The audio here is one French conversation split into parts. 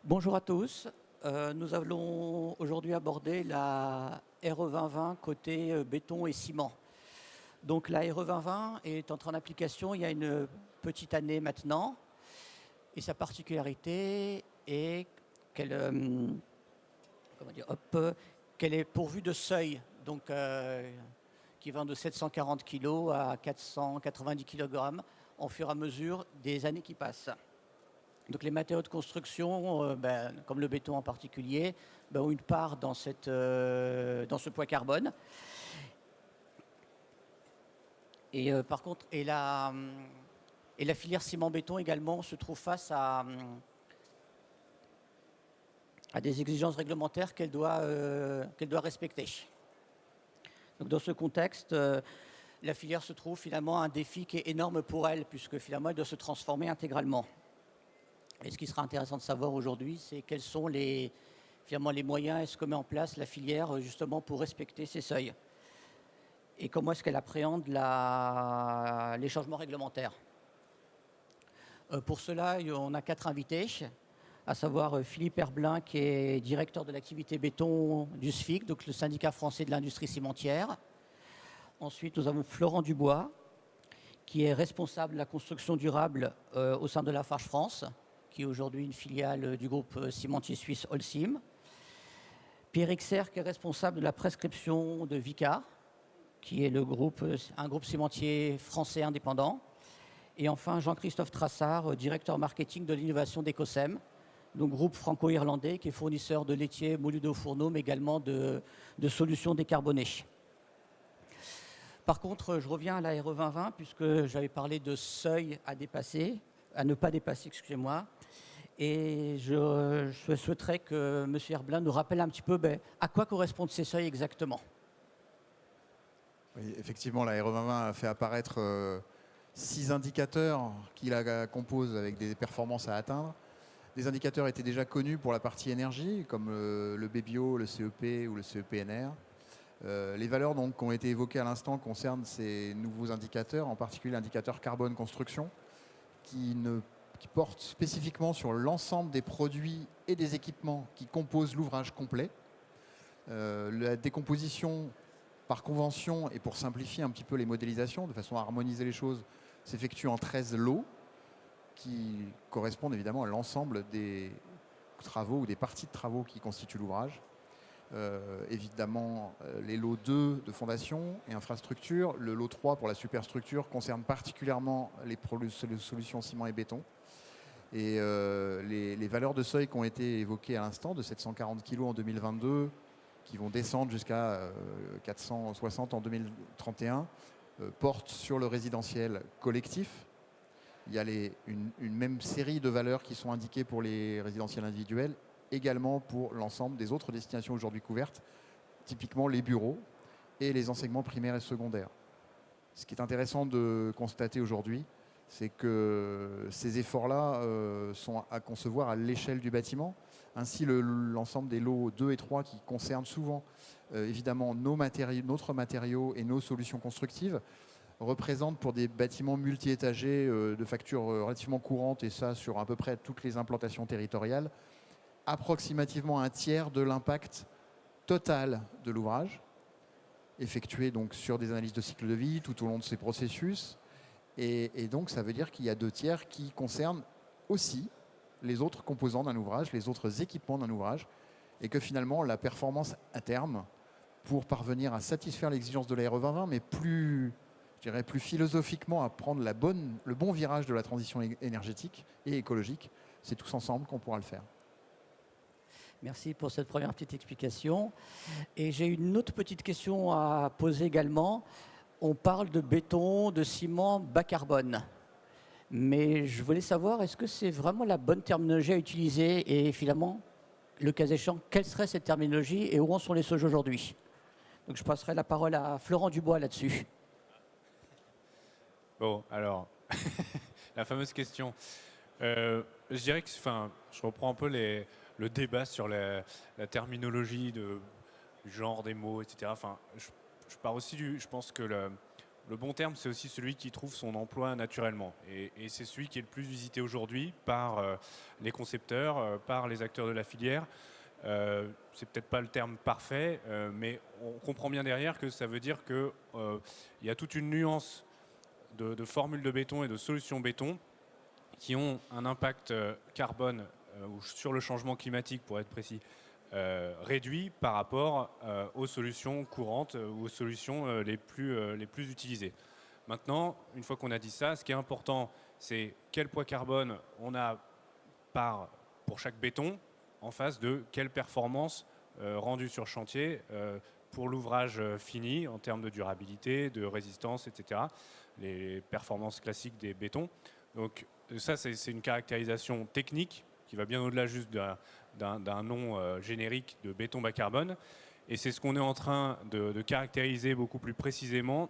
Bonjour à tous. Nous allons aujourd'hui aborder la RE 2020 côté béton et ciment. Donc la RE 2020 est entrée en application il y a une petite année maintenant. Et sa particularité est qu'elle qu'elle est pourvue de seuils, donc, qui vont de 740 kg à 490 kg au fur et à mesure des années qui passent. Donc les matériaux de construction, comme le béton en particulier, ont une part dans ce poids carbone. Et par contre, la filière ciment-béton également se trouve face à des exigences réglementaires qu'elle doit respecter. Donc dans ce contexte, la filière se trouve finalement à un défi qui est énorme pour elle, puisque finalement elle doit se transformer intégralement. Et ce qui sera intéressant de savoir aujourd'hui, c'est quels sont les moyens et ce que met en place la filière justement pour respecter ces seuils. Et comment est-ce qu'elle appréhende les changements réglementaires. Pour cela, on a 4 invités, à savoir Philippe Herblin, qui est directeur de l'activité béton du SFIC, donc le syndicat français de l'industrie cimentière. Ensuite, nous avons Florent Dubois, qui est responsable de la construction durable au sein de Lafarge France, qui est aujourd'hui une filiale du groupe cimentier suisse Holcim. Pierre Exer, qui est responsable de la prescription de Vicat, qui est un groupe cimentier français indépendant. Et enfin, Jean-Christophe Trassard, directeur marketing de l'innovation d'Ecosem, donc groupe franco-irlandais qui est fournisseur de laitiers moulus d'eau fourneau, mais également de solutions décarbonées. Par contre, je reviens à la RE 2020, puisque j'avais parlé de seuil à ne pas dépasser, excusez-moi. Et je souhaiterais que M. Herblin nous rappelle un petit peu à quoi correspondent ces seuils exactement. Oui, effectivement, la RE 2020 a fait apparaître 6 indicateurs qui la composent avec des performances à atteindre. Des indicateurs étaient déjà connus pour la partie énergie, comme le BBio, le CEP ou le CEPNR. Les valeurs donc, qui ont été évoquées à l'instant concernent ces nouveaux indicateurs, en particulier l'indicateur carbone construction, qui porte spécifiquement sur l'ensemble des produits et des équipements qui composent l'ouvrage complet. La décomposition par convention et pour simplifier un petit peu les modélisations, de façon à harmoniser les choses, s'effectue en 13 lots qui correspondent évidemment à l'ensemble des travaux ou des parties de travaux qui constituent l'ouvrage. Évidemment, les lots 2 de fondation et infrastructure, le lot 3 pour la superstructure concerne particulièrement les solutions ciment et béton. Et les valeurs de seuil qui ont été évoquées à l'instant, de 740 kg en 2022, qui vont descendre jusqu'à 460 en 2031, portent sur le résidentiel collectif. Il y a une même série de valeurs qui sont indiquées pour les résidentiels individuels, également pour l'ensemble des autres destinations aujourd'hui couvertes, typiquement les bureaux et les enseignements primaires et secondaires. Ce qui est intéressant de constater aujourd'hui, c'est que ces efforts-là sont à concevoir à l'échelle du bâtiment. Ainsi, l'ensemble des lots 2 et 3 qui concernent souvent évidemment notre matériau et nos solutions constructives représentent pour des bâtiments multi-étagés de factures relativement courantes, et ça sur à peu près toutes les implantations territoriales, approximativement un tiers de l'impact total de l'ouvrage, effectué donc sur des analyses de cycle de vie tout au long de ces processus. Et donc ça veut dire qu'il y a 2 tiers qui concernent aussi les autres composants d'un ouvrage, les autres équipements d'un ouvrage, et que finalement la performance à terme, pour parvenir à satisfaire l'exigence de la RE 2020, mais plus philosophiquement à prendre le bon virage de la transition énergétique et écologique, c'est tous ensemble qu'on pourra le faire. Merci pour cette première petite explication. Et j'ai une autre petite question à poser également. On parle de béton, de ciment bas carbone. Mais je voulais savoir, est-ce que c'est vraiment la bonne terminologie à utiliser? Et finalement, le cas échéant, quelle serait cette terminologie et où en sont les choses aujourd'hui? Donc je passerai la parole à Florent Dubois là-dessus. Bon, alors, la fameuse question. Je dirais que, je reprends un peu le débat sur la terminologie du genre des mots, etc. Je pars aussi je pense que le bon terme, c'est aussi celui qui trouve son emploi naturellement. Et c'est celui qui est le plus visité aujourd'hui par les concepteurs, par les acteurs de la filière. C'est peut-être pas le terme parfait, mais on comprend bien derrière que ça veut dire qu'il y a toute une nuance de formules de béton et de solutions béton qui ont un impact carbone ou sur le changement climatique, pour être précis, réduit par rapport aux solutions courantes ou aux solutions les plus utilisées. Maintenant, une fois qu'on a dit ça, ce qui est important, c'est quel poids carbone on a pour chaque béton en face de quelle performance rendue sur chantier pour l'ouvrage fini en termes de durabilité, de résistance, etc. Les performances classiques des bétons. Donc ça, c'est une caractérisation technique qui va bien au-delà juste d'un nom générique de béton bas carbone. Et c'est ce qu'on est en train de caractériser beaucoup plus précisément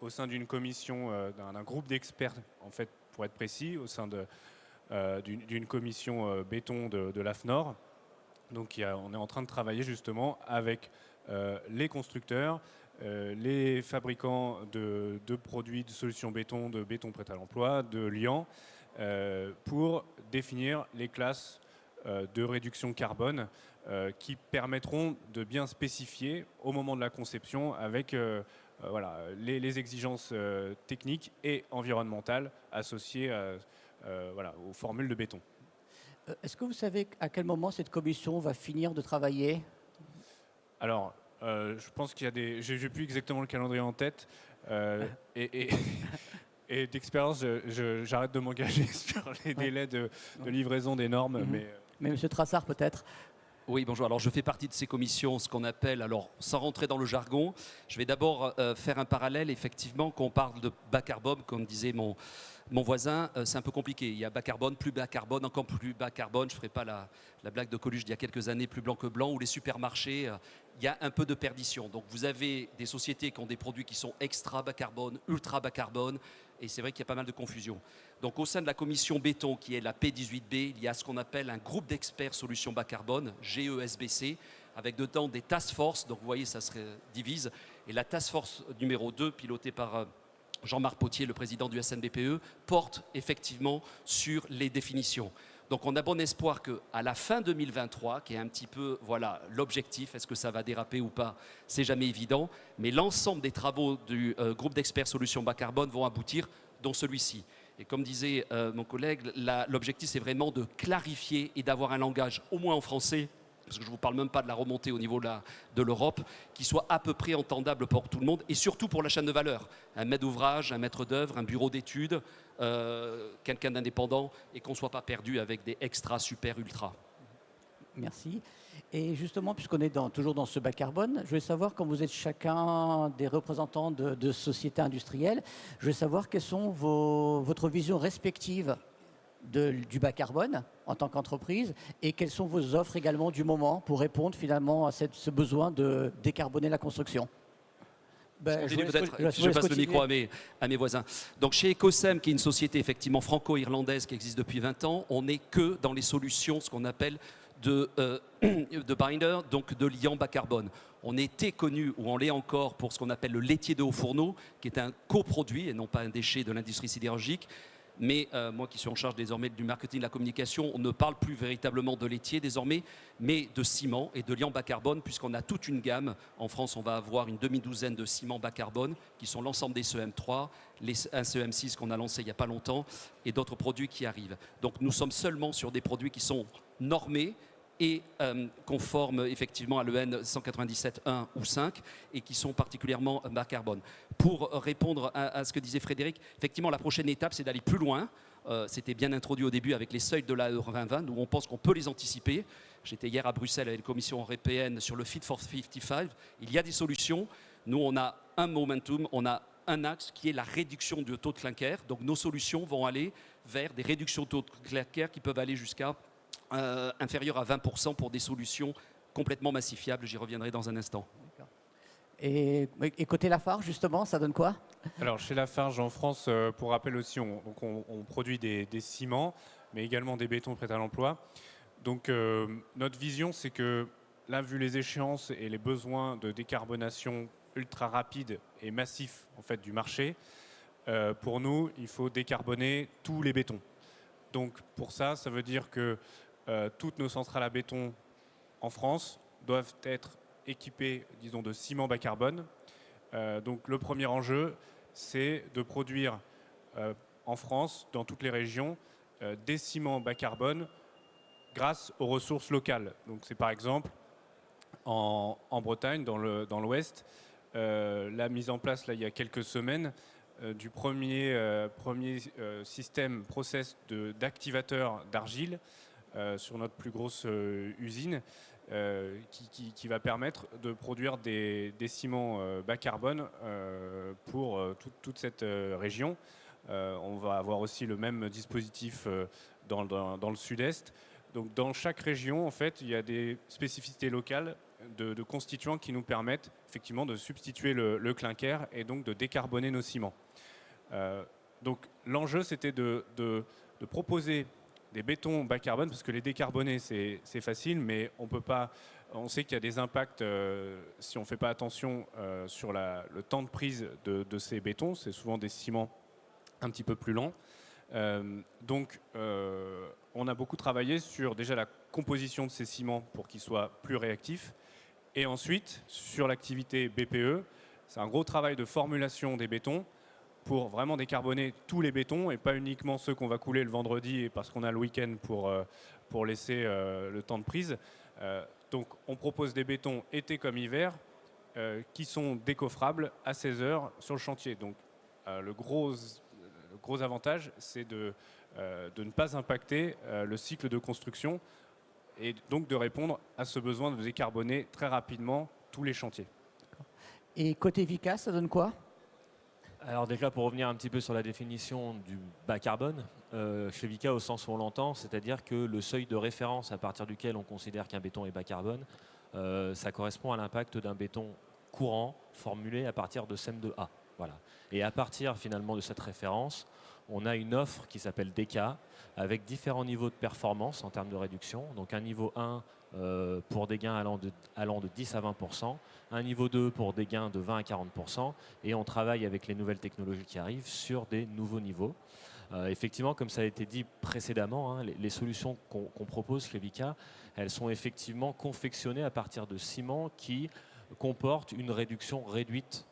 au sein d'une commission, d'un groupe d'experts, en fait, pour être précis, au sein d'une commission béton de l'AFNOR. Donc on est en train de travailler justement avec les constructeurs, les fabricants de produits de solutions béton, de béton prêt à l'emploi, de liant, pour définir les classes de réduction carbone qui permettront de bien spécifier au moment de la conception avec voilà, les exigences techniques et environnementales associées voilà, aux formules de béton. Est-ce que vous savez à quel moment cette commission va finir de travailler? Alors, je pense qu'il y a des... J'ai plus exactement le calendrier en tête. Et d'expérience, j'arrête de m'engager sur les délais de livraison des normes. Mais M. Trassard, peut-être? Oui, bonjour. Alors, je fais partie de ces commissions, ce qu'on appelle, alors, sans rentrer dans le jargon, je vais d'abord faire un parallèle, effectivement, quand on parle de bas carbone, comme disait mon voisin, c'est un peu compliqué. Il y a bas carbone, plus bas carbone, encore plus bas carbone. Je ne ferai pas la blague de Coluche d'il y a quelques années, plus blanc que blanc, ou les supermarchés, il y a un peu de perdition. Donc, vous avez des sociétés qui ont des produits qui sont extra bas carbone, ultra bas carbone, et c'est vrai qu'il y a pas mal de confusion. Donc au sein de la commission béton, qui est la P18B, il y a ce qu'on appelle un groupe d'experts solutions bas carbone, GESBC, avec dedans des task force, donc vous voyez, ça se divise. Et la task force numéro 2, pilotée par Jean-Marc Potier, le président du SNBPE, porte effectivement sur les définitions. Donc on a bon espoir qu'à la fin 2023, qui est un petit peu voilà, l'objectif, est-ce que ça va déraper ou pas, c'est jamais évident, mais l'ensemble des travaux du groupe d'experts solutions bas carbone vont aboutir, dont celui-ci. Et comme disait mon collègue, l'objectif c'est vraiment de clarifier et d'avoir un langage, au moins en français, parce que je ne vous parle même pas de la remontée au niveau de l'Europe, qui soit à peu près entendable pour tout le monde, et surtout pour la chaîne de valeur. Un maître d'ouvrage, un maître d'œuvre, un bureau d'études, quelqu'un d'indépendant, et qu'on ne soit pas perdu avec des extra, super, ultra. Merci. Et justement, puisqu'on est toujours dans ce bas carbone, je voulais savoir, quand vous êtes chacun des représentants de sociétés industrielles, je voulais savoir quelles sont votre vision respective du bas carbone en tant qu'entreprise, et quelles sont vos offres également du moment pour répondre finalement à ce besoin de décarboner la construction. Je passe le micro à mes voisins. Donc chez Ecosem, qui est une société effectivement franco-irlandaise qui existe depuis 20 ans, on n'est que dans les solutions, ce qu'on appelle de binder, donc de liant bas carbone. On était connu, ou on l'est encore, pour ce qu'on appelle le laitier de haut fourneau, qui est un coproduit et non pas un déchet de l'industrie sidérurgique. Mais moi qui suis en charge désormais du marketing et de la communication, on ne parle plus véritablement de laitier désormais, mais de ciment et de liant bas carbone, puisqu'on a toute une gamme. En France, on va avoir une demi-douzaine de ciments bas carbone, qui sont l'ensemble des CEM3, un CEM6 qu'on a lancé il n'y a pas longtemps, et d'autres produits qui arrivent. Donc nous sommes seulement sur des produits qui sont normés et conformes effectivement à l'EN 197.1 ou 5 et qui sont particulièrement bas carbone. Pour répondre à ce que disait Frédéric, effectivement la prochaine étape c'est d'aller plus loin. C'était bien introduit au début avec les seuils de la Euro 2020, où on pense qu'on peut les anticiper. J'étais hier à Bruxelles avec la Commission européenne sur le Fit for 55. Il y a des solutions. Nous, on a un momentum, on a un axe qui est la réduction du taux de clinker. Donc nos solutions vont aller vers des réductions de taux de clinker qui peuvent aller jusqu'à inférieur à 20% pour des solutions complètement massifiables. J'y reviendrai dans un instant. Et côté Lafarge, justement, ça donne quoi? Alors, chez Lafarge en France, pour rappel aussi, on produit des ciments, mais également des bétons prêts à l'emploi. Donc, notre vision, c'est que là, vu les échéances et les besoins de décarbonation ultra rapide et massif en fait, du marché, pour nous, il faut décarboner tous les bétons. Donc pour ça, ça veut dire que toutes nos centrales à béton en France doivent être équipées, disons, de ciment bas carbone. Donc le premier enjeu, c'est de produire en France, dans toutes les régions, des ciments bas carbone grâce aux ressources locales. Donc c'est par exemple en Bretagne, dans l'Ouest, la mise en place là, il y a quelques semaines du premier système process d'activateur d'argile sur notre plus grosse usine qui va permettre de produire des ciments bas carbone pour toute cette région. On va avoir aussi le même dispositif dans le sud-est. Donc dans chaque région, en fait, il y a des spécificités locales de constituants qui nous permettent effectivement de substituer le clinker et donc de décarboner nos ciments. Donc l'enjeu, c'était de proposer des bétons bas carbone, parce que les décarboner, c'est facile, mais on sait qu'il y a des impacts si on ne fait pas attention sur le temps de prise de ces bétons. C'est souvent des ciments un petit peu plus lents. Donc on a beaucoup travaillé sur déjà la composition de ces ciments pour qu'ils soient plus réactifs. Et ensuite, sur l'activité BPE, c'est un gros travail de formulation des bétons pour vraiment décarboner tous les bétons et pas uniquement ceux qu'on va couler le vendredi parce qu'on a le week-end pour laisser le temps de prise. Donc on propose des bétons été comme hiver qui sont décoffrables à 16 heures sur le chantier. Donc le gros avantage, c'est de ne pas impacter le cycle de construction et donc de répondre à ce besoin de décarboner très rapidement tous les chantiers. Et côté Vicat, ça donne quoi? Alors déjà, pour revenir un petit peu sur la définition du bas carbone, chez Vicat au sens où on l'entend, c'est-à-dire que le seuil de référence à partir duquel on considère qu'un béton est bas carbone, ça correspond à l'impact d'un béton courant formulé à partir de CEM2A. Voilà. Et à partir finalement de cette référence, on a une offre qui s'appelle DK avec différents niveaux de performance en termes de réduction. Donc un niveau 1 pour des gains allant de 10 à 20%, un niveau 2 pour des gains de 20 à 40%, et on travaille avec les nouvelles technologies qui arrivent sur des nouveaux niveaux. Effectivement, comme ça a été dit précédemment, hein, les solutions qu'on propose chez Vicat, elles sont effectivement confectionnées à partir de ciments qui comportent une réduction réduite,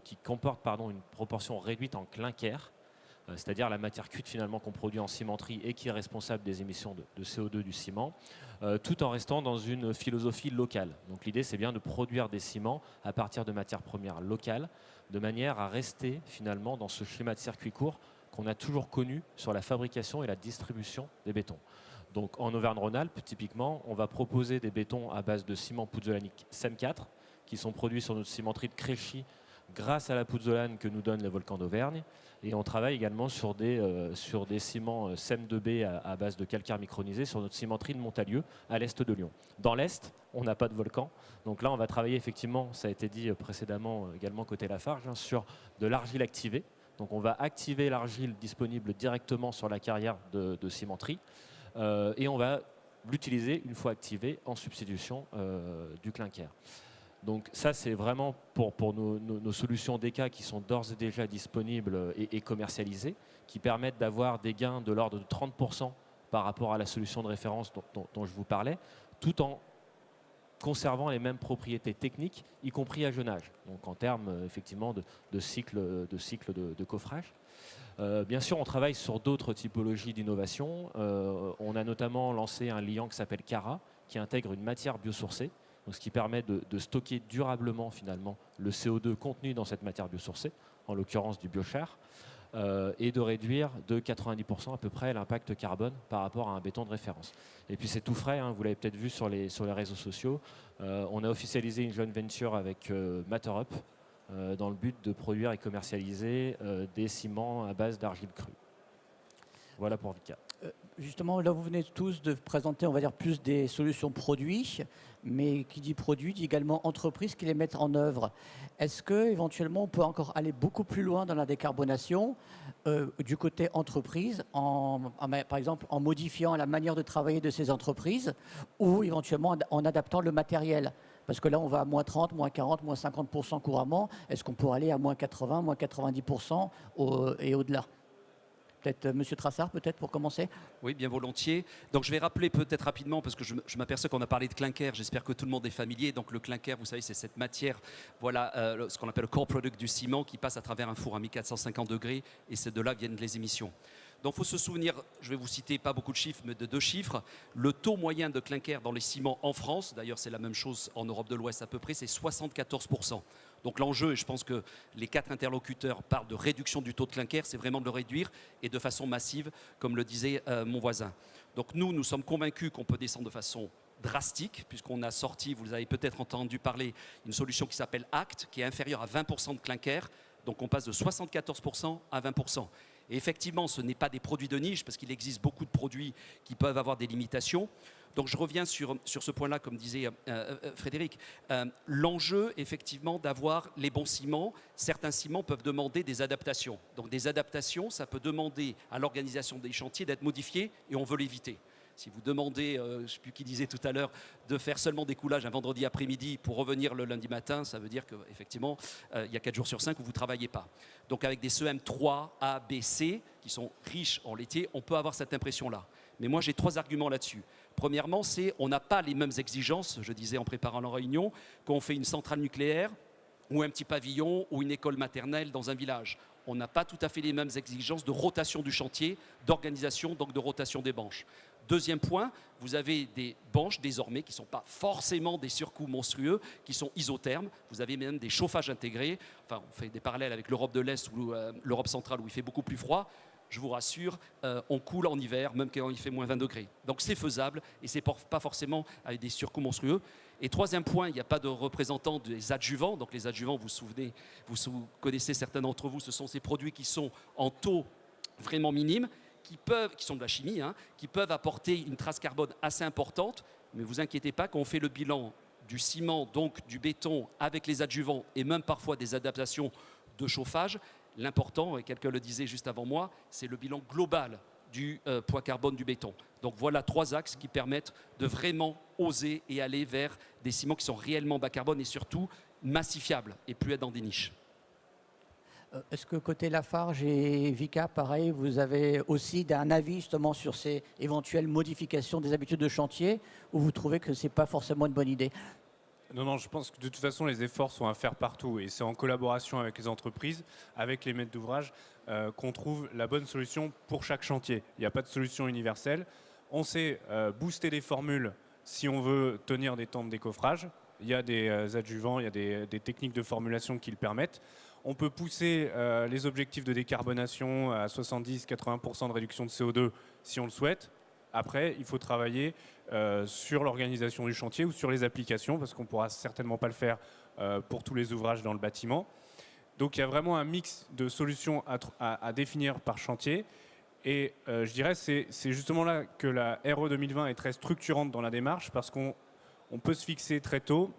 qui comportent une proportion réduite en clinker, c'est-à-dire la matière cuite finalement qu'on produit en cimenterie et qui est responsable des émissions de CO2 du ciment, tout en restant dans une philosophie locale. Donc l'idée, c'est bien de produire des ciments à partir de matières premières locales, de manière à rester finalement dans ce schéma de circuit court qu'on a toujours connu sur la fabrication et la distribution des bétons. Donc en Auvergne-Rhône-Alpes, typiquement, on va proposer des bétons à base de ciment pouzzolanique CEM 4 qui sont produits sur notre cimenterie de Créchy grâce à la pouzzolane que nous donnent les volcans d'Auvergne. Et on travaille également sur des ciments CEM2B à base de calcaire micronisé sur notre cimenterie de Montalieu, à l'est de Lyon. Dans l'est, on n'a pas de volcan. Donc là, on va travailler effectivement, ça a été dit précédemment également côté Lafarge, sur de l'argile activée. Donc on va activer l'argile disponible directement sur la carrière de cimenterie. Et on va l'utiliser, une fois activée, en substitution du clinker. Donc ça, c'est vraiment pour nos solutions DK qui sont d'ores et déjà disponibles et commercialisées, qui permettent d'avoir des gains de l'ordre de 30% par rapport à la solution de référence dont je vous parlais, tout en conservant les mêmes propriétés techniques, y compris à jeune âge, donc en termes effectivement de cycle de coffrage. Bien sûr, on travaille sur d'autres typologies d'innovation. On a notamment lancé un liant qui s'appelle Cara, qui intègre une matière biosourcée, donc ce qui permet de stocker durablement finalement le CO2 contenu dans cette matière biosourcée, en l'occurrence du biochar, et de réduire de 90% à peu près l'impact carbone par rapport à un béton de référence. Et puis c'est tout frais, hein, vous l'avez peut-être vu sur les réseaux sociaux. On a officialisé une joint venture avec MatterUp dans le but de produire et commercialiser des ciments à base d'argile crue. Voilà pour Vicat. Justement, là, vous venez tous de présenter, on va dire, plus des solutions produits, mais qui dit produit dit également entreprises qui les mettent en œuvre. Est-ce qu'éventuellement, on peut encore aller beaucoup plus loin dans la décarbonation du côté entreprise, par exemple en modifiant la manière de travailler de ces entreprises ou éventuellement en adaptant le matériel? Parce que là, on va à moins 30, moins 40, moins 50% couramment. Est-ce qu'on pourrait aller à moins 80, moins 90% et au-delà? Peut-être Monsieur Trassard, peut-être pour commencer. Oui, bien volontiers. Donc je vais rappeler peut-être rapidement, parce que je m'aperçois qu'on a parlé de clinker, j'espère que tout le monde est familier. Donc le clinker, vous savez, c'est cette matière, voilà, ce qu'on appelle le core product du ciment qui passe à travers un four à 1450 degrés, et c'est de là que viennent les émissions. Donc il faut se souvenir, je vais vous citer pas beaucoup de chiffres, mais de 2 chiffres. Le taux moyen de clinker dans les ciments en France, d'ailleurs c'est la même chose en Europe de l'Ouest à peu près, c'est 74%. Donc l'enjeu, et je pense que les 4 interlocuteurs parlent de réduction du taux de clinker, c'est vraiment de le réduire et de façon massive, comme le disait mon voisin. Donc nous sommes convaincus qu'on peut descendre de façon drastique, puisqu'on a sorti, vous avez peut-être entendu parler, une solution qui s'appelle ACT, qui est inférieure à 20% de clinker. Donc on passe de 74% à 20%. Et effectivement, ce n'est pas des produits de niche, parce qu'il existe beaucoup de produits qui peuvent avoir des limitations. Donc je reviens sur ce point-là, comme disait Frédéric. L'enjeu, effectivement, d'avoir les bons ciments. Certains ciments peuvent demander des adaptations. Donc des adaptations, ça peut demander à l'organisation des chantiers d'être modifié, et on veut l'éviter. Si vous demandez, je ne sais plus qui disait tout à l'heure, de faire seulement des coulages un vendredi après-midi pour revenir le lundi matin, ça veut dire qu'effectivement, il y a 4 jours sur 5 où vous ne travaillez pas. Donc avec des CEM 3, A, B, C, qui sont riches en laitier, on peut avoir cette impression-là. Mais moi, j'ai 3 arguments là-dessus. Premièrement, c'est on n'a pas les mêmes exigences, je disais en préparant la réunion, quand on fait une centrale nucléaire ou un petit pavillon ou une école maternelle dans un village. On n'a pas tout à fait les mêmes exigences de rotation du chantier, d'organisation, donc de rotation des banches. Deuxième point, vous avez des banches désormais qui ne sont pas forcément des surcoûts monstrueux, qui sont isothermes. Vous avez même des chauffages intégrés. Enfin, on fait des parallèles avec l'Europe de l'Est ou l'Europe centrale où il fait beaucoup plus froid. Je vous rassure, on coule en hiver, même quand il fait moins 20 degrés. Donc c'est faisable et ce n'est pas forcément avec des surcoûts monstrueux. Et troisième point, il n'y a pas de représentants des adjuvants. Donc les adjuvants, vous connaissez certains d'entre vous, ce sont ces produits qui sont en taux vraiment minimes, qui sont de la chimie, qui peuvent apporter une trace carbone assez importante. Mais ne vous inquiétez pas, quand on fait le bilan du ciment, donc du béton, avec les adjuvants et même parfois des adaptations de chauffage, l'important, et quelqu'un le disait juste avant moi, c'est le bilan global du poids carbone du béton. Donc voilà 3 axes qui permettent de vraiment oser et aller vers des ciments qui sont réellement bas carbone et surtout massifiables et plus être dans des niches. Est-ce que côté Lafarge et Vicat, pareil, vous avez aussi un avis justement sur ces éventuelles modifications des habitudes de chantier, ou vous trouvez que ce n'est pas forcément une bonne idée? Non, je pense que de toute façon, les efforts sont à faire partout. Et c'est en collaboration avec les entreprises, avec les maîtres d'ouvrage, qu'on trouve la bonne solution pour chaque chantier. Il n'y a pas de solution universelle. On sait booster les formules si on veut tenir des temps de décoffrage. Il y a des adjuvants, il y a des techniques de formulation qui le permettent. On peut pousser les objectifs de décarbonation à 70-80% de réduction de CO2 si on le souhaite. Après, il faut travailler sur l'organisation du chantier ou sur les applications, parce qu'on ne pourra certainement pas le faire pour tous les ouvrages dans le bâtiment. Donc il y a vraiment un mix de solutions à définir par chantier. Et je dirais que c'est justement là que la RE 2020 est très structurante dans la démarche, parce qu'on peut se fixer très tôt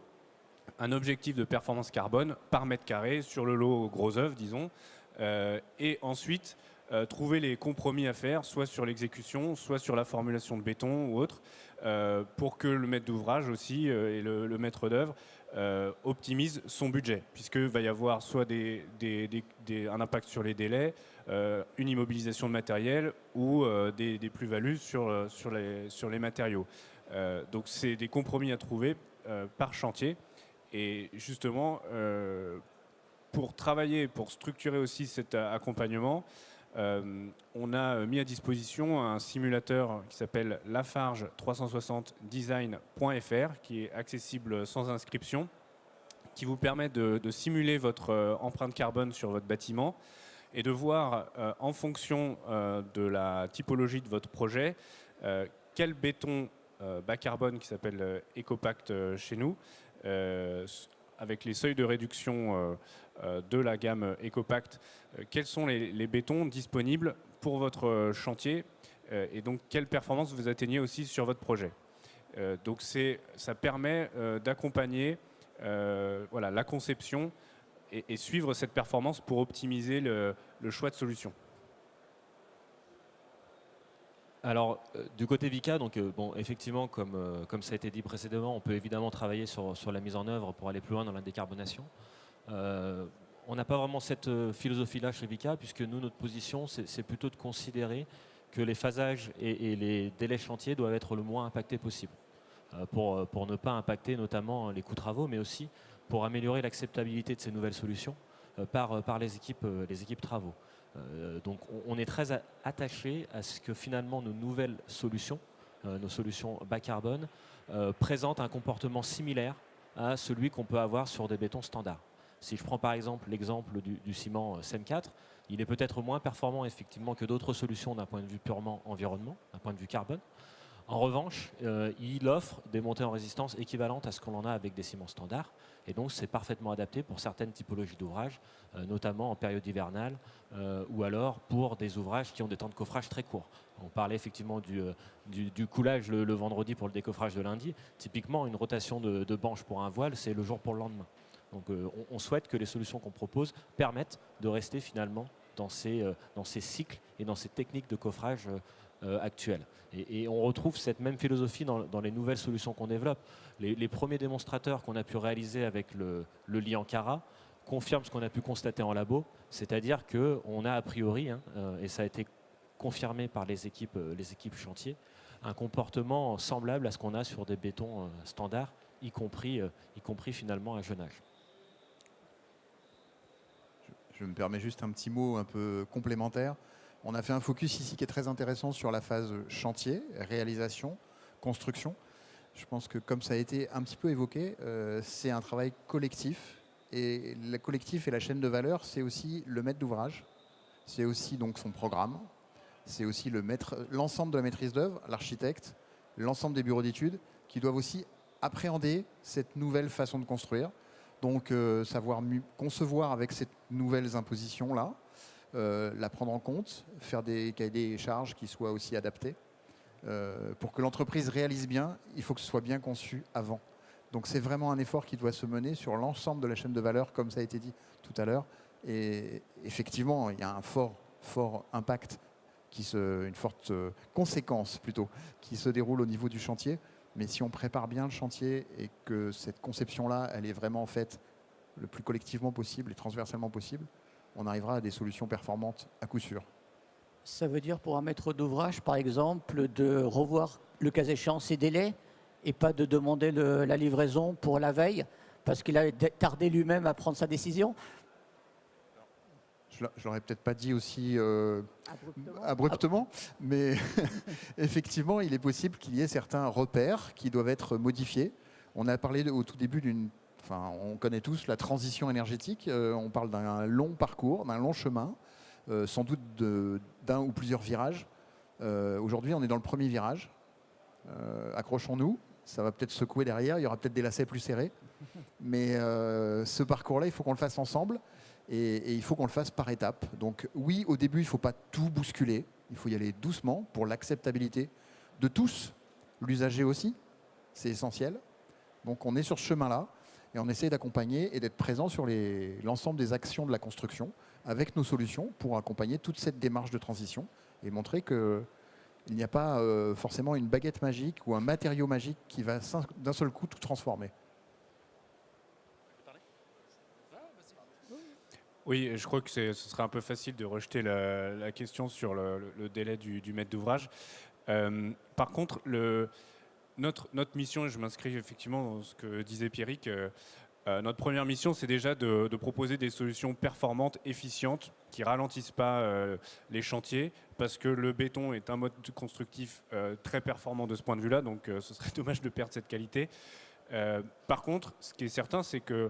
un objectif de performance carbone par mètre carré sur le lot gros œuvre, disons, et ensuite trouver les compromis à faire, soit sur l'exécution, soit sur la formulation de béton ou autre, pour que le maître d'ouvrage aussi et le maître d'œuvre optimise son budget, puisqu'il va y avoir soit un impact sur les délais, une immobilisation de matériel ou des plus-values sur les matériaux. Donc c'est des compromis à trouver par chantier. Et justement, pour travailler, pour structurer aussi cet accompagnement, on a mis à disposition un simulateur qui s'appelle Lafarge 360 design.fr, qui est accessible sans inscription, qui vous permet de simuler votre empreinte carbone sur votre bâtiment et de voir en fonction de la typologie de votre projet quel béton bas carbone qui s'appelle EcoPact chez nous, avec les seuils de réduction de la gamme EcoPact, quels sont les bétons disponibles pour votre chantier et donc quelle performance vous atteignez aussi sur votre projet. Donc ça permet d'accompagner la conception et suivre cette performance pour optimiser le choix de solution. Alors, du côté Vicat, donc, bon, effectivement, comme ça a été dit précédemment, on peut évidemment travailler sur la mise en œuvre pour aller plus loin dans la décarbonation. On n'a pas vraiment cette philosophie-là chez Vicat, puisque nous, notre position, c'est plutôt de considérer que les phasages et les délais chantiers doivent être le moins impactés possible, pour ne pas impacter notamment les coûts travaux, mais aussi pour améliorer l'acceptabilité de ces nouvelles solutions par les équipes travaux. Donc on est très attaché à ce que finalement nos nouvelles solutions, nos solutions bas carbone, présentent un comportement similaire à celui qu'on peut avoir sur des bétons standards. Si je prends par exemple l'exemple du ciment CEM4, il est peut-être moins performant effectivement que d'autres solutions d'un point de vue purement environnement, d'un point de vue carbone. En revanche, il offre des montées en résistance équivalentes à ce qu'on en a avec des ciments standards. Et donc, c'est parfaitement adapté pour certaines typologies d'ouvrages, notamment en période hivernale, ou alors pour des ouvrages qui ont des temps de coffrage très courts. On parlait effectivement du coulage le vendredi pour le décoffrage de lundi. Typiquement, une rotation de banche pour un voile, c'est le jour pour le lendemain. Donc, on souhaite que les solutions qu'on propose permettent de rester finalement dans ces cycles et dans ces techniques de coffrage actuelles. Et on retrouve cette même philosophie dans les nouvelles solutions qu'on développe. Les premiers démonstrateurs qu'on a pu réaliser avec le lit en Cara confirment ce qu'on a pu constater en labo, c'est-à-dire qu'on a priori, et ça a été confirmé par les équipes chantier, un comportement semblable à ce qu'on a sur des bétons standards, y compris finalement à jeune âge. Je me permets juste un petit mot un peu complémentaire. On a fait un focus ici qui est très intéressant sur la phase chantier, réalisation, construction. Je pense que comme ça a été un petit peu évoqué, c'est un travail collectif. Et le collectif et la chaîne de valeur, c'est aussi le maître d'ouvrage. C'est aussi donc son programme. C'est aussi l'ensemble de la maîtrise d'œuvre, l'architecte, l'ensemble des bureaux d'études qui doivent aussi appréhender cette nouvelle façon de construire. Donc savoir concevoir avec ces nouvelles impositions-là, la prendre en compte, faire des cahiers des charges qui soient aussi adaptés. Pour que l'entreprise réalise bien, il faut que ce soit bien conçu avant. Donc c'est vraiment un effort qui doit se mener sur l'ensemble de la chaîne de valeur, comme ça a été dit tout à l'heure. Et effectivement, il y a un fort impact, une forte conséquence plutôt, qui se déroule au niveau du chantier. Mais si on prépare bien le chantier et que cette conception-là, elle est vraiment faite le plus collectivement possible et transversalement possible, on arrivera à des solutions performantes à coup sûr. Ça veut dire pour un maître d'ouvrage, par exemple, de revoir le cas échéant ses délais et pas de demander la livraison pour la veille parce qu'il a tardé lui-même à prendre sa décision. Je l'aurais peut-être pas dit aussi abruptement, mais effectivement, il est possible qu'il y ait certains repères qui doivent être modifiés. On a parlé au tout début on connaît tous la transition énergétique. On parle d'un long parcours, d'un long chemin, sans doute d'un ou plusieurs virages. Aujourd'hui, on est dans le premier virage. Accrochons-nous. Ça va peut-être secouer derrière. Il y aura peut-être des lacets plus serrés. Mais ce parcours-là, il faut qu'on le fasse ensemble. Et il faut qu'on le fasse par étapes. Donc oui, au début, il ne faut pas tout bousculer. Il faut y aller doucement pour l'acceptabilité de tous, l'usager aussi. C'est essentiel. Donc on est sur ce chemin-là et on essaie d'accompagner et d'être présent sur l'ensemble des actions de la construction avec nos solutions pour accompagner toute cette démarche de transition et montrer qu'il n'y a pas forcément une baguette magique ou un matériau magique qui va d'un seul coup tout transformer. Oui, je crois que ce serait un peu facile de rejeter la question sur le délai du maître d'ouvrage. Par contre, notre mission, et je m'inscris effectivement dans ce que disait Pierrick, notre première mission, c'est déjà de proposer des solutions performantes, efficientes, qui ralentissent pas les chantiers, parce que le béton est un mode constructif très performant de ce point de vue-là, donc ce serait dommage de perdre cette qualité. Par contre, ce qui est certain, c'est que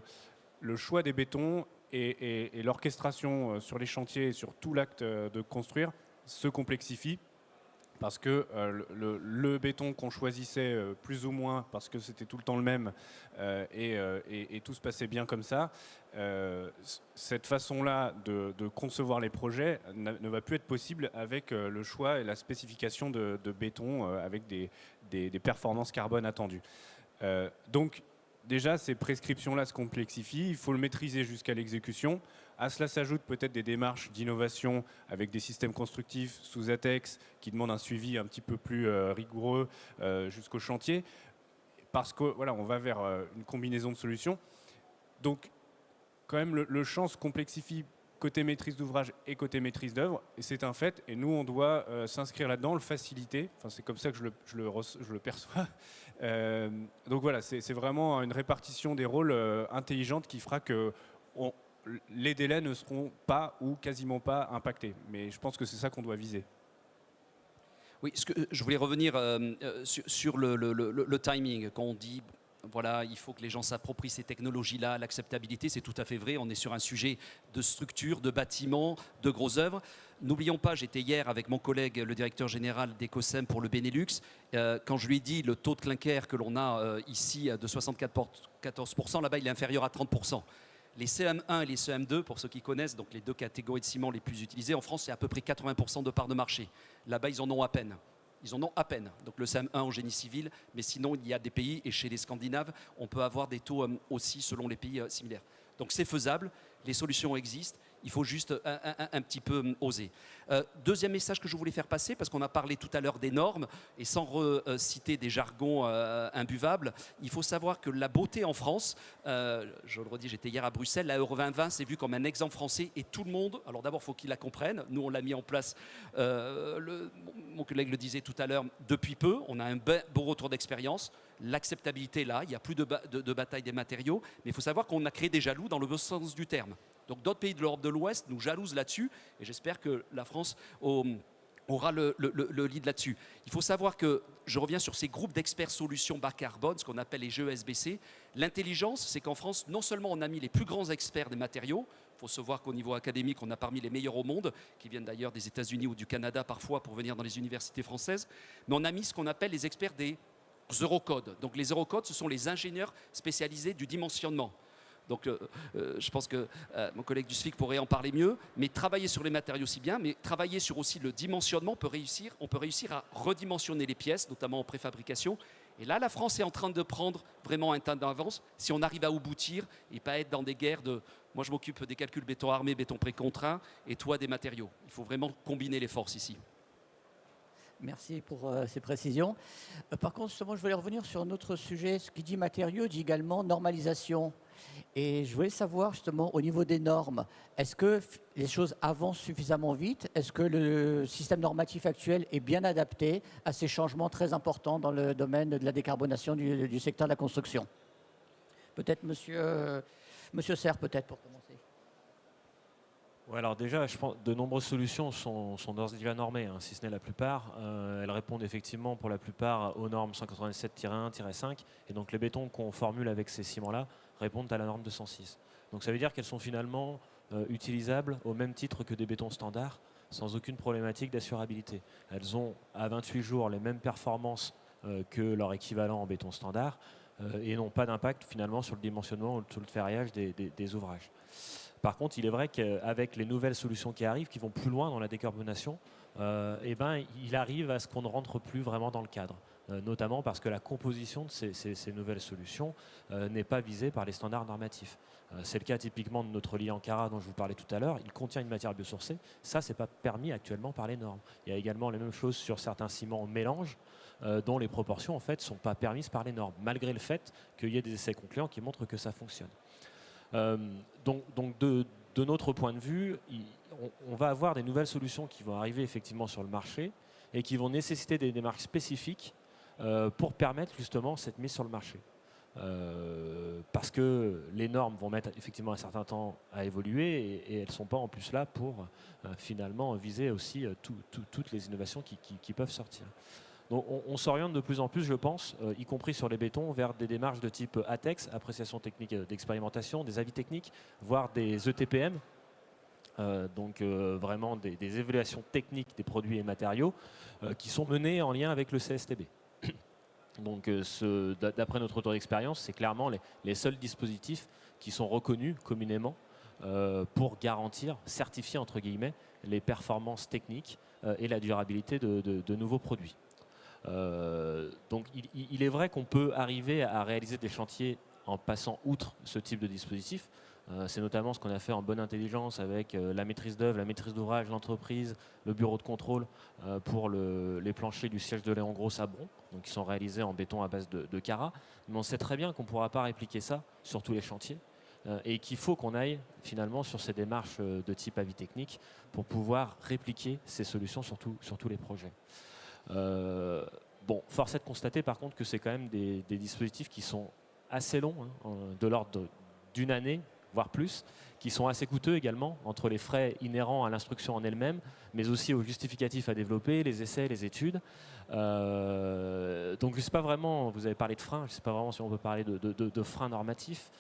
le choix des bétons et l'orchestration sur les chantiers et sur tout l'acte de construire se complexifie parce que le béton qu'on choisissait plus ou moins parce que c'était tout le temps le même et tout se passait bien comme ça, cette façon-là de concevoir les projets ne va plus être possible avec le choix et la spécification de béton avec des performances carbone attendues. Donc déjà, ces prescriptions-là se complexifient, il faut le maîtriser jusqu'à l'exécution. À cela s'ajoutent peut-être des démarches d'innovation avec des systèmes constructifs sous ATEX qui demandent un suivi un petit peu plus rigoureux jusqu'au chantier, parce que voilà, on va vers une combinaison de solutions. Donc, quand même, le champ se complexifie côté maîtrise d'ouvrage et côté maîtrise d'œuvre, et c'est un fait, et nous on doit s'inscrire là-dedans, le faciliter, enfin, c'est comme ça que je le perçois. Donc voilà, c'est vraiment une répartition des rôles intelligente qui fera que les délais ne seront pas ou quasiment pas impactés, mais je pense que c'est ça qu'on doit viser. Oui, je voulais revenir sur le timing, quand on dit voilà, il faut que les gens s'approprient ces technologies-là, l'acceptabilité, c'est tout à fait vrai. On est sur un sujet de structure, de bâtiment, de grosses œuvres. N'oublions pas, j'étais hier avec mon collègue, le directeur général d'Ecosem pour le Benelux. Quand je lui ai dit le taux de clinker que l'on a ici de 74%, là-bas il est inférieur à 30%. Les CM1 et les CM2, pour ceux qui connaissent, donc les deux catégories de ciment les plus utilisées, en France, c'est à peu près 80% de part de marché. Là-bas, ils en ont à peine. Ils en ont à peine. Donc le CM1 en génie civil, mais sinon, il y a des pays, et chez les Scandinaves, on peut avoir des taux aussi selon les pays similaires. Donc c'est faisable, les solutions existent, il faut juste un petit peu oser. Deuxième message que je voulais faire passer, parce qu'on a parlé tout à l'heure des normes, et sans reciter des jargons imbuvables, il faut savoir que la beauté en France, je le redis, j'étais hier à Bruxelles, la Euro 2020, c'est vu comme un exemple français, et tout le monde, alors d'abord il faut qu'ils la comprennent, nous on l'a mis en place, mon collègue le disait tout à l'heure, depuis peu, on a un beau retour d'expérience, l'acceptabilité là, il n'y a plus de bataille des matériaux, mais il faut savoir qu'on a créé des jaloux dans le bon sens du terme. Donc d'autres pays de l'Europe de l'Ouest nous jalousent là-dessus, et j'espère que la France aura le lead là-dessus. Il faut savoir que, je reviens sur ces groupes d'experts solutions bas carbone, ce qu'on appelle les GESBC. L'intelligence, c'est qu'en France, non seulement on a mis les plus grands experts des matériaux, il faut se voir qu'au niveau académique, on a parmi les meilleurs au monde, qui viennent d'ailleurs des États-Unis ou du Canada parfois pour venir dans les universités françaises, mais on a mis ce qu'on appelle les experts des Eurocodes. Donc les Eurocodes, ce sont les ingénieurs spécialisés du dimensionnement. Donc je pense que mon collègue du SFIC pourrait en parler mieux, mais travailler sur les matériaux si bien, mais travailler sur aussi le dimensionnement, on peut réussir à redimensionner les pièces, notamment en préfabrication. Et là, la France est en train de prendre vraiment un temps d'avance si on arrive à aboutir et pas être dans des guerres de... Moi, je m'occupe des calculs béton armé, béton précontraint, et toi des matériaux. Il faut vraiment combiner les forces ici. Merci pour ces précisions. Par contre, justement, je voulais revenir sur un autre sujet. Ce qui dit matériaux dit également normalisation. Et je voulais savoir justement au niveau des normes, est-ce que les choses avancent suffisamment vite? Est-ce que le système normatif actuel est bien adapté à ces changements très importants dans le domaine de la décarbonation du secteur de la construction? Peut-être monsieur Serre, peut-être pour commencer. Ouais, alors déjà, je pense de nombreuses solutions sont d'ores et déjà normées, hein, si ce n'est la plupart. Elles répondent effectivement pour la plupart aux normes 197-1-5, et donc les bétons qu'on formule avec ces ciments-là répondent à la norme 206. Donc ça veut dire qu'elles sont finalement utilisables au même titre que des bétons standards, sans aucune problématique d'assurabilité. Elles ont à 28 jours les mêmes performances que leur équivalent en béton standard, et n'ont pas d'impact finalement sur le dimensionnement ou sur le ferraillage des ouvrages. Par contre, il est vrai qu'avec les nouvelles solutions qui arrivent, qui vont plus loin dans la décarbonation, il arrive à ce qu'on ne rentre plus vraiment dans le cadre. Notamment parce que la composition de ces nouvelles solutions n'est pas visée par les standards normatifs. C'est le cas typiquement de notre lit Ankara dont je vous parlais tout à l'heure. Il contient une matière biosourcée. Ça, ce n'est pas permis actuellement par les normes. Il y a également les mêmes choses sur certains ciments en mélange dont les proportions en fait, sont pas permises par les normes, malgré le fait qu'il y ait des essais concluants qui montrent que ça fonctionne. Donc de notre point de vue, on va avoir des nouvelles solutions qui vont arriver effectivement sur le marché et qui vont nécessiter des démarches spécifiques pour permettre justement cette mise sur le marché. Parce que les normes vont mettre effectivement un certain temps à évoluer et elles ne sont pas en plus là pour finalement viser aussi toutes les innovations qui peuvent sortir. Donc on s'oriente de plus en plus, je pense, y compris sur les bétons, vers des démarches de type ATEX, appréciation technique d'expérimentation, des avis techniques, voire des ETPM, donc vraiment des évaluations techniques des produits et matériaux qui sont menées en lien avec le CSTB. Donc d'après notre retour d'expérience, c'est clairement les seuls dispositifs qui sont reconnus communément pour garantir, certifier entre guillemets, les performances techniques et la durabilité de nouveaux produits. Donc il est vrai qu'on peut arriver à réaliser des chantiers en passant outre ce type de dispositif. C'est notamment ce qu'on a fait en bonne intelligence avec la maîtrise d'œuvre, la maîtrise d'ouvrage, l'entreprise, le bureau de contrôle pour les planchers du siège de Léon Gross à Bron, donc qui sont réalisés en béton à base de Cara. Mais on sait très bien qu'on ne pourra pas répliquer ça sur tous les chantiers et qu'il faut qu'on aille finalement sur ces démarches de type avis technique pour pouvoir répliquer ces solutions sur tous les projets. Bon, force est de constater par contre que c'est quand même des dispositifs qui sont assez longs, de l'ordre d'une année, voire plus, qui sont assez coûteux également, entre les frais inhérents à l'instruction en elle-même, mais aussi aux justificatifs à développer, les essais, les études. Donc je ne sais pas vraiment, vous avez parlé de freins, je ne sais pas vraiment si on peut parler de freins normatifs,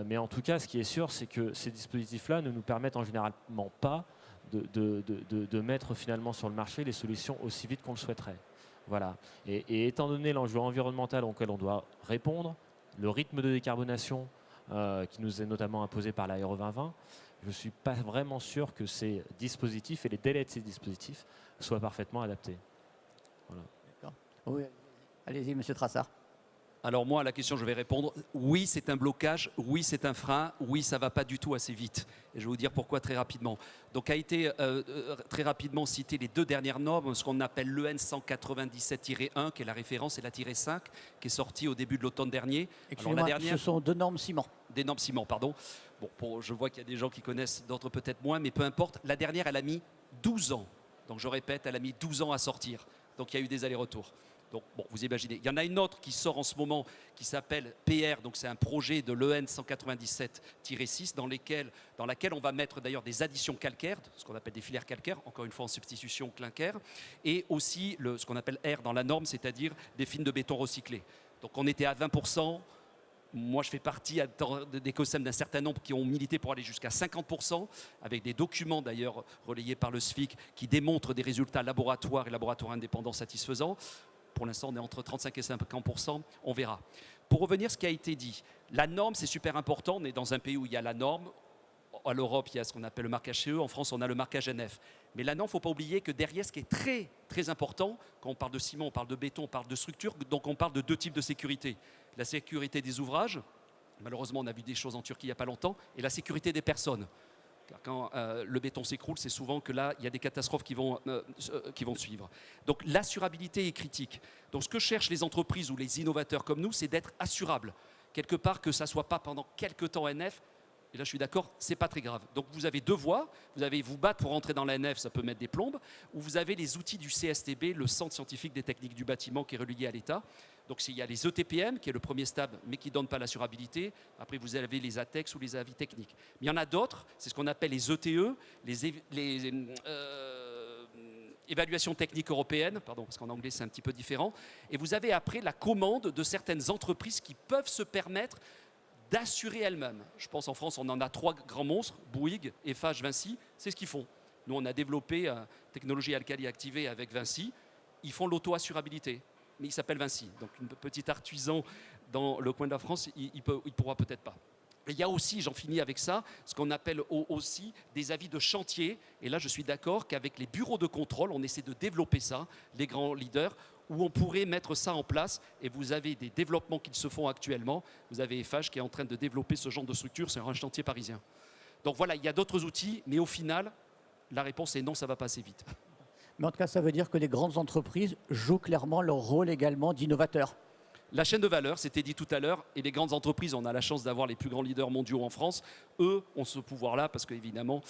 mais en tout cas, ce qui est sûr, c'est que ces dispositifs-là ne nous permettent en généralement pas de mettre finalement sur le marché les solutions aussi vite qu'on le souhaiterait. Voilà. Et étant donné l'enjeu environnemental auquel on doit répondre, le rythme de décarbonation qui nous est notamment imposé par l'ARE 2020, je ne suis pas vraiment sûr que ces dispositifs et les délais de ces dispositifs soient parfaitement adaptés. Voilà. D'accord. Oui, allez-y, monsieur Trassard. Alors moi, à la question, je vais répondre. Oui, c'est un blocage. Oui, c'est un frein. Oui, ça ne va pas du tout assez vite. Et je vais vous dire pourquoi très rapidement. Donc, a été très rapidement cité les deux dernières normes, ce qu'on appelle l'EN 197-1, qui est la référence, et la -5, qui est sortie au début de l'automne dernier. Excusez-moi, Alors, la dernière, ce sont deux normes ciment. des normes ciment, pardon. Bon, je vois qu'il y a des gens qui connaissent, d'autres peut-être moins, mais peu importe. La dernière, elle a mis 12 ans. Donc, je répète, elle a mis 12 ans à sortir. Donc, il y a eu des allers-retours. Donc, bon, vous imaginez. Il y en a une autre qui sort en ce moment qui s'appelle PR. Donc, c'est un projet de l'EN 197-6 dans laquelle on va mettre d'ailleurs des additions calcaires, ce qu'on appelle des filières calcaires, encore une fois en substitution clinker, et aussi ce qu'on appelle R dans la norme, c'est-à-dire des fines de béton recyclés. Donc, on était à 20%. Moi, je fais partie des COSEM d'un certain nombre qui ont milité pour aller jusqu'à 50%, avec des documents d'ailleurs relayés par le SFIC qui démontrent des résultats laboratoires et laboratoires indépendants satisfaisants. Pour l'instant, on est entre 35 et 50%, on verra. Pour revenir à ce qui a été dit, la norme, c'est super important. On est dans un pays où il y a la norme. À l'Europe, il y a ce qu'on appelle le marquage CE. En France, on a le marquage NF. Mais la norme, il ne faut pas oublier que derrière, ce qui est très, très important, quand on parle de ciment, on parle de béton, on parle de structure, donc on parle de deux types de sécurité. La sécurité des ouvrages, malheureusement, on a vu des choses en Turquie il n'y a pas longtemps, et la sécurité des personnes. Car quand le béton s'écroule, c'est souvent que là, il y a des catastrophes qui vont suivre. Donc l'assurabilité est critique. Donc ce que cherchent les entreprises ou les innovateurs comme nous, c'est d'être assurables. Quelque part, que ça ne soit pas pendant quelques temps NF. Et là, je suis d'accord, ce n'est pas très grave. Donc vous avez deux voies. Vous avez vous battre pour rentrer dans la NF, ça peut mettre des plombes. Ou vous avez les outils du CSTB, le Centre scientifique des techniques du bâtiment, qui est relié à l'État. Donc il y a les ETPM, qui est le premier stade, mais qui ne donne pas l'assurabilité. Après, vous avez les ATEX ou les avis techniques. Mais il y en a d'autres, c'est ce qu'on appelle les ETE, les évaluations techniques européennes, pardon, parce qu'en anglais c'est un petit peu différent. Et vous avez après la commande de certaines entreprises qui peuvent se permettre d'assurer elles-mêmes. Je pense en France, on en a trois grands monstres, Bouygues, Eiffage, Vinci, c'est ce qu'ils font. Nous, on a développé technologie alcali activée avec Vinci. Ils font l'auto-assurabilité. Mais il s'appelle Vinci. Donc, une petite artisan dans le coin de la France, il pourra peut-être pas. Et il y a aussi, j'en finis avec ça, ce qu'on appelle aussi des avis de chantier. Et là, je suis d'accord qu'avec les bureaux de contrôle, on essaie de développer ça, les grands leaders, où on pourrait mettre ça en place. Et vous avez des développements qui se font actuellement. Vous avez Eiffage qui est en train de développer ce genre de structure sur un chantier parisien. Donc voilà, il y a d'autres outils, mais au final, la réponse est non, ça ne va pas assez vite. Mais en tout cas, ça veut dire que les grandes entreprises jouent clairement leur rôle également d'innovateur. La chaîne de valeur, c'était dit tout à l'heure, et les grandes entreprises, on a la chance d'avoir les plus grands leaders mondiaux en France, eux ont ce pouvoir-là, parce qu'évidemment,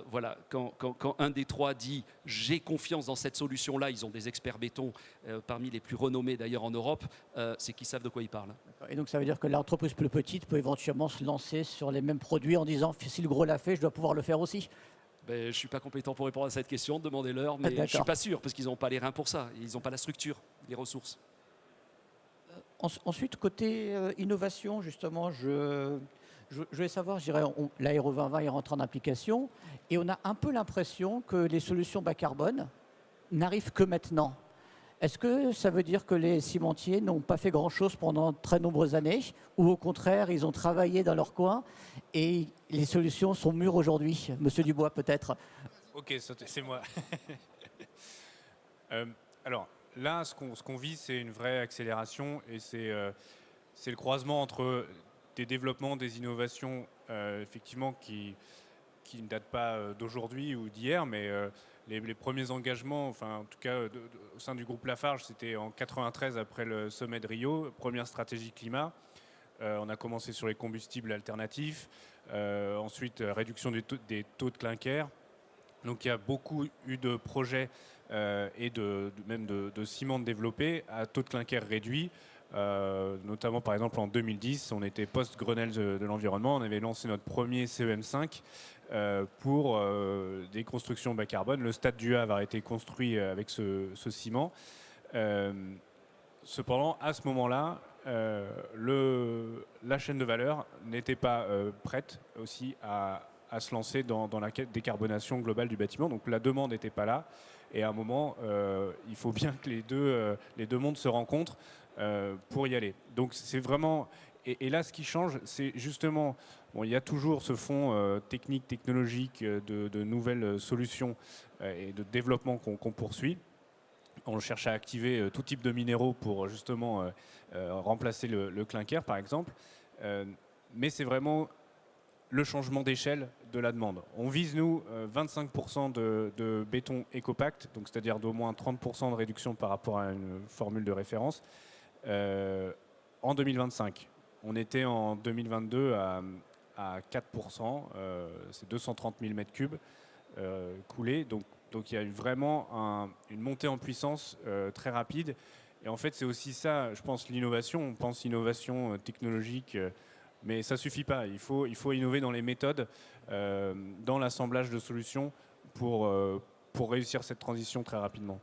voilà, quand un des trois dit « j'ai confiance dans cette solution-là », ils ont des experts béton, parmi les plus renommés d'ailleurs en Europe, c'est qu'ils savent de quoi ils parlent. Et donc ça veut dire que l'entreprise plus petite peut éventuellement se lancer sur les mêmes produits en disant « si le gros l'a fait, je dois pouvoir le faire aussi ». Je ne suis pas compétent pour répondre à cette question, demandez-leur, mais je ne suis pas sûr, parce qu'ils n'ont pas les reins pour ça, ils n'ont pas la structure, les ressources. Ensuite, côté innovation, justement, je voulais savoir, je dirais, l'ARE 2020 est rentré en application, et on a un peu l'impression que les solutions bas carbone n'arrivent que maintenant. Est-ce que ça veut dire que les cimentiers n'ont pas fait grand-chose pendant de très nombreuses années, ou au contraire, ils ont travaillé dans leur coin et les solutions sont mûres aujourd'hui? Monsieur Dubois, peut-être. Ok, c'est moi. Alors là, ce qu'on vit, c'est une vraie accélération et c'est le croisement entre des développements, des innovations, effectivement, qui ne datent pas d'aujourd'hui ou d'hier, mais les premiers engagements, enfin, en tout cas au sein du groupe Lafarge, c'était en 93 après le sommet de Rio, première stratégie climat. On a commencé sur les combustibles alternatifs, ensuite réduction des taux de clinker. Donc il y a beaucoup eu de projets et même de ciment développé à taux de clinker réduit. Notamment par exemple en 2010, on était post-Grenelle de l'environnement, on avait lancé notre premier CEM5 pour des constructions bas carbone. Le stade du Havre a été construit avec ce ciment. Cependant, à ce moment-là, la chaîne de valeur n'était pas prête aussi à se lancer dans la décarbonation globale du bâtiment. Donc la demande n'était pas là. Et à un moment, il faut bien que les deux mondes se rencontrent pour y aller. Donc c'est vraiment... Et là, ce qui change, c'est justement... Bon, il y a toujours ce fond technique, technologique, de nouvelles solutions et de développement qu'on poursuit. On cherche à activer tout type de minéraux pour justement remplacer le clinker, par exemple. Mais c'est vraiment le changement d'échelle de la demande. On vise, nous, 25% de béton écopact, donc c'est-à-dire d'au moins 30% de réduction par rapport à une formule de référence, en 2025. On était en 2022 à 4%, c'est 230 000 m3 coulés. Donc il y a eu vraiment une montée en puissance très rapide. Et en fait, c'est aussi ça, je pense, l'innovation. On pense innovation technologique, mais ça ne suffit pas. Il faut innover dans les méthodes, dans l'assemblage de solutions pour réussir cette transition très rapidement.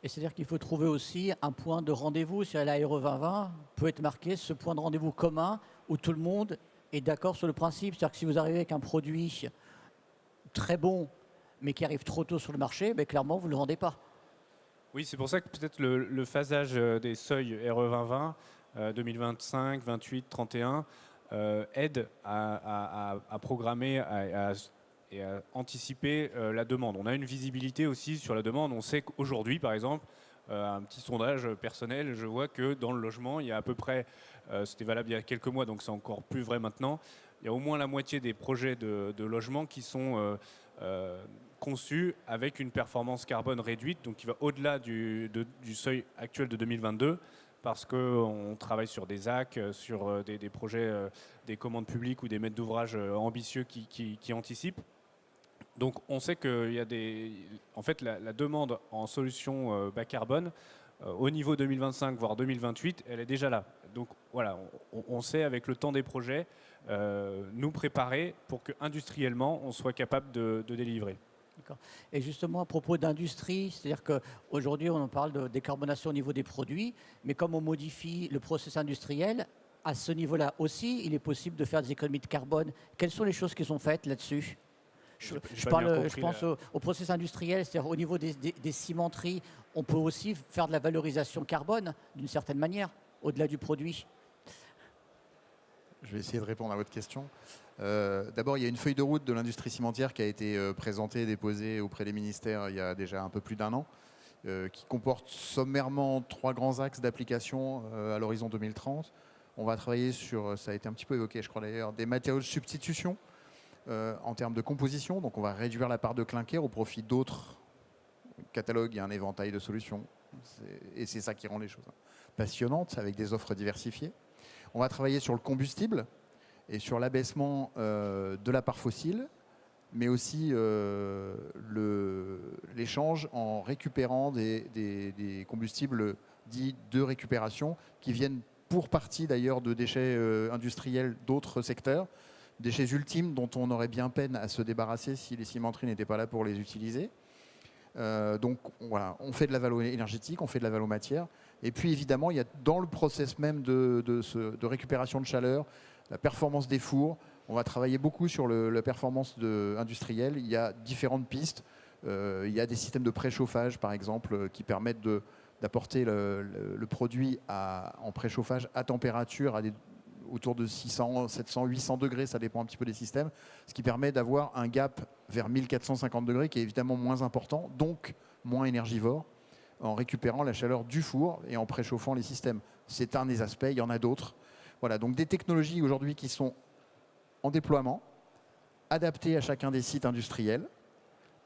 Et c'est-à-dire qu'il faut trouver aussi un point de rendez-vous. Sur la RE 2020 peut être marqué ce point de rendez-vous commun où tout le monde est d'accord sur le principe. C'est-à-dire que si vous arrivez avec un produit très bon, mais qui arrive trop tôt sur le marché, ben clairement, vous ne le vendez pas. Oui, c'est pour ça que peut-être le phasage des seuils RE 2020, 2025, 28, 31, aide à programmer et à anticiper la demande. On a une visibilité aussi sur la demande. On sait qu'aujourd'hui, par exemple, un petit sondage personnel, je vois que dans le logement, il y a à peu près, c'était valable il y a quelques mois, donc c'est encore plus vrai maintenant, il y a au moins la moitié des projets de logement qui sont conçus avec une performance carbone réduite, donc qui va au-delà du seuil actuel de 2022, parce qu'on travaille sur des AC, sur des projets, des commandes publiques ou des maîtres d'ouvrage ambitieux qui anticipent. Donc on sait qu'il y a en fait la demande en solutions bas carbone au niveau 2025 voire 2028, elle est déjà là. Donc voilà, on sait avec le temps des projets nous préparer pour que industriellement on soit capable de délivrer. Et justement, à propos d'industrie, c'est-à-dire qu'aujourd'hui, on parle de décarbonation au niveau des produits, mais comme on modifie le processus industriel, à ce niveau-là aussi, il est possible de faire des économies de carbone. Quelles sont les choses qui sont faites là-dessus ? Je pense au processus industriel, c'est-à-dire au niveau des cimenteries, on peut aussi faire de la valorisation carbone d'une certaine manière, au-delà du produit. Je vais essayer de répondre à votre question. D'abord, il y a une feuille de route de l'industrie cimentière qui a été présentée et déposée auprès des ministères il y a déjà un peu plus d'un an, qui comporte sommairement 3 grands axes d'application à l'horizon 2030. On va travailler sur, ça a été un petit peu évoqué je crois d'ailleurs, des matériaux de substitution en termes de composition. Donc on va réduire la part de clinker au profit d'autres catalogues. Il y a un éventail de solutions. Et c'est ça qui rend les choses passionnantes avec des offres diversifiées. On va travailler sur le combustible et sur l'abaissement de la part fossile, mais aussi l'échange en récupérant des combustibles dits de récupération qui viennent pour partie d'ailleurs de déchets industriels d'autres secteurs, déchets ultimes dont on aurait bien peine à se débarrasser si les cimenteries n'étaient pas là pour les utiliser. Donc voilà, on fait de la valo énergétique, on fait de la valo matière. Et puis évidemment, il y a dans le process même de récupération de chaleur, la performance des fours. On va travailler beaucoup sur la performance industrielle. Il y a différentes pistes. Il y a des systèmes de préchauffage, par exemple, qui permettent d'apporter le produit en préchauffage à température autour de 600, 700, 800 degrés, ça dépend un petit peu des systèmes, ce qui permet d'avoir un gap vers 1450 degrés qui est évidemment moins important, donc moins énergivore, en récupérant la chaleur du four et en préchauffant les systèmes. C'est un des aspects, il y en a d'autres. Voilà, donc des technologies aujourd'hui qui sont en déploiement, adaptées à chacun des sites industriels,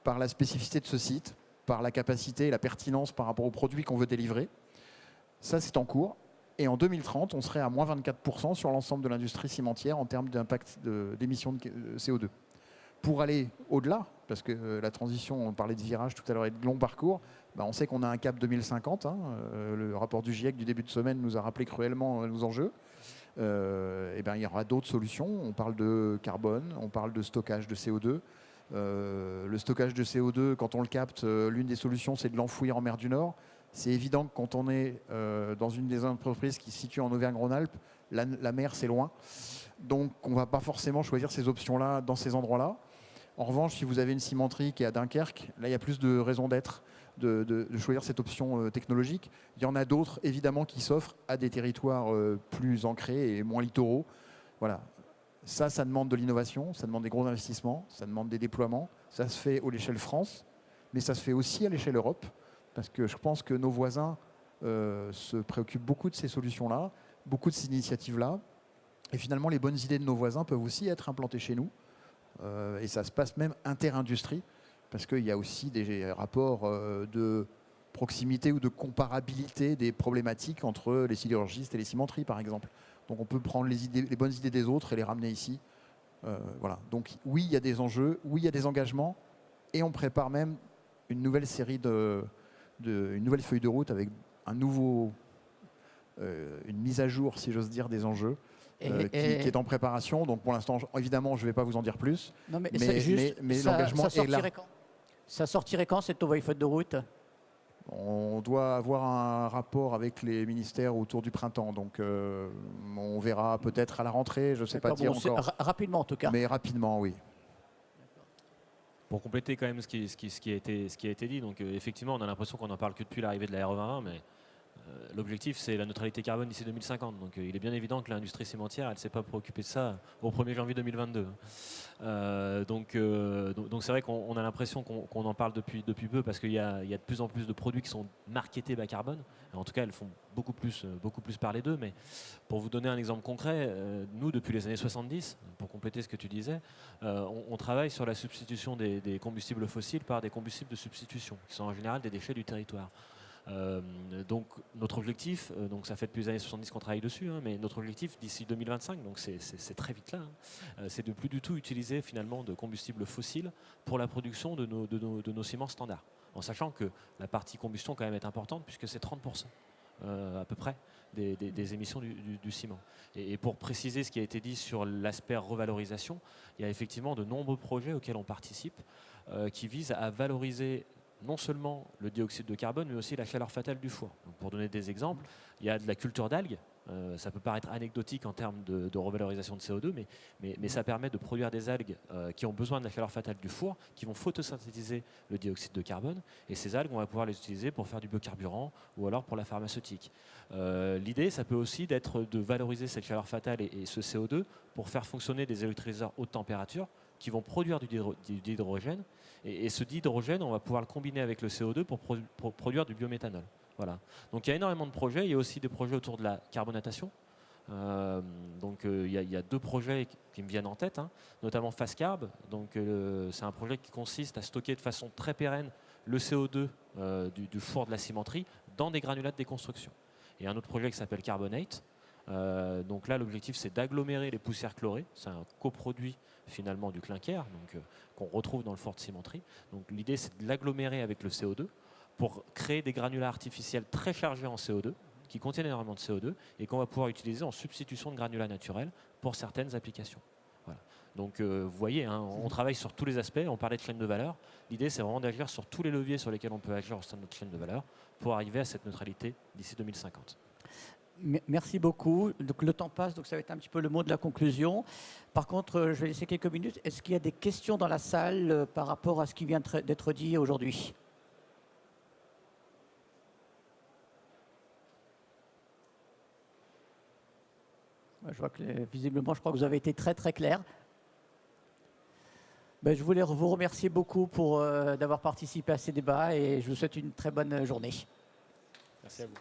par la spécificité de ce site, par la capacité et la pertinence par rapport aux produits qu'on veut délivrer. Ça, c'est en cours. Et en 2030, on serait à moins 24% sur l'ensemble de l'industrie cimentière en termes d'impact d'émissions de CO2. Pour aller au-delà, parce que la transition, on parlait de virage tout à l'heure et de long parcours, on sait qu'on a un cap 2050. Le rapport du GIEC du début de semaine nous a rappelé cruellement nos enjeux. Il y aura d'autres solutions. On parle de carbone, on parle de stockage de CO2. Le stockage de CO2, quand on le capte, l'une des solutions, c'est de l'enfouir en mer du Nord. C'est évident que quand on est dans une des entreprises qui se situe en Auvergne-Rhône-Alpes, la mer, c'est loin. Donc, on ne va pas forcément choisir ces options-là dans ces endroits-là. En revanche, si vous avez une cimenterie qui est à Dunkerque, là, il y a plus de raisons d'être de choisir cette option technologique. Il y en a d'autres, évidemment, qui s'offrent à des territoires plus ancrés et moins littoraux. Voilà. Ça demande de l'innovation, ça demande des gros investissements, ça demande des déploiements. Ça se fait à l'échelle France, mais ça se fait aussi à l'échelle Europe, parce que je pense que nos voisins se préoccupent beaucoup de ces solutions-là, beaucoup de ces initiatives-là. Et finalement, les bonnes idées de nos voisins peuvent aussi être implantées chez nous. Et ça se passe même inter-industrie, parce qu'il y a aussi des rapports de proximité ou de comparabilité des problématiques entre les sidérurgistes et les cimenteries, par exemple. Donc on peut prendre les bonnes idées des autres et les ramener ici. Voilà. Donc oui, il y a des enjeux, oui, il y a des engagements, et on prépare même une nouvelle série une nouvelle feuille de route avec une mise à jour, si j'ose dire, des enjeux. Qui est en préparation. Donc pour l'instant, évidemment, je ne vais pas vous en dire plus. Non, mais l'engagement est là. Ça sortirait quand cette nouvelle feuille de route? On doit avoir un rapport avec les ministères autour du printemps. Donc on verra peut-être à la rentrée, je ne sais pas dire encore. Rapidement en tout cas. Mais rapidement, oui. Pour compléter quand même ce qui a été dit, donc effectivement, on a l'impression qu'on n'en parle que depuis l'arrivée de la RE21, mais l'objectif, c'est la neutralité carbone d'ici 2050. Donc il est bien évident que l'industrie cimentière, elle ne s'est pas préoccupée de ça au 1er janvier 2022. Donc c'est vrai qu'on a l'impression qu'on en parle depuis peu, parce qu'il y a de plus en plus de produits qui sont marketés bas carbone. En tout cas, elles font beaucoup plus parler d'eux. Mais pour vous donner un exemple concret, nous, depuis les années 70, pour compléter ce que tu disais, on travaille sur la substitution des combustibles fossiles par des combustibles de substitution, qui sont en général des déchets du territoire. Donc notre objectif, donc ça fait depuis les années 70 qu'on travaille dessus, mais notre objectif d'ici 2025, donc c'est très vite là, c'est de plus du tout utiliser finalement de combustibles fossiles pour la production de nos ciments standards, en sachant que la partie combustion quand même est importante, puisque c'est 30% à peu près des émissions du ciment. Et pour préciser ce qui a été dit sur l'aspect revalorisation, il y a effectivement de nombreux projets auxquels on participe qui visent à valoriser non seulement le dioxyde de carbone, mais aussi la chaleur fatale du foie. Donc, pour donner des exemples, il y a de la culture d'algues. Ça peut paraître anecdotique en termes de revalorisation de CO2, mais ça permet de produire des algues qui ont besoin de la chaleur fatale du four, qui vont photosynthétiser le dioxyde de carbone. Et ces algues, on va pouvoir les utiliser pour faire du biocarburant ou alors pour la pharmaceutique. L'idée, ça peut aussi être de valoriser cette chaleur fatale et ce CO2 pour faire fonctionner des électrolyseurs haute température qui vont produire du dihydrogène. Et ce dihydrogène, on va pouvoir le combiner avec le CO2 pour produire du biométhanol. Voilà. Donc il y a énormément de projets. Il y a aussi des projets autour de la carbonatation. Il y a deux projets qui me viennent en tête, notamment FastCarb. Donc c'est un projet qui consiste à stocker de façon très pérenne le CO2 du four de la cimenterie dans des granulats de déconstruction. Et un autre projet qui s'appelle Carbonate. Donc là, l'objectif, c'est d'agglomérer les poussières chlorées. C'est un coproduit finalement du clinker, qu'on retrouve dans le four de cimenterie. Donc l'idée, c'est de l'agglomérer avec le CO2 pour créer des granulats artificiels très chargés en CO2, qui contiennent énormément de CO2 et qu'on va pouvoir utiliser en substitution de granulats naturels pour certaines applications. Voilà. Donc vous voyez, on travaille sur tous les aspects. On parlait de chaîne de valeur. L'idée, c'est vraiment d'agir sur tous les leviers sur lesquels on peut agir au sein de notre chaîne de valeur pour arriver à cette neutralité d'ici 2050. Merci beaucoup. Donc, le temps passe, donc ça va être un petit peu le mot de la conclusion. Par contre, je vais laisser quelques minutes. Est-ce qu'il y a des questions dans la salle par rapport à ce qui vient d'être dit aujourd'hui? Je vois que visiblement, je crois que vous avez été très très clair. Je voulais vous remercier beaucoup pour d'avoir participé à ces débats et je vous souhaite une très bonne journée. Merci à vous.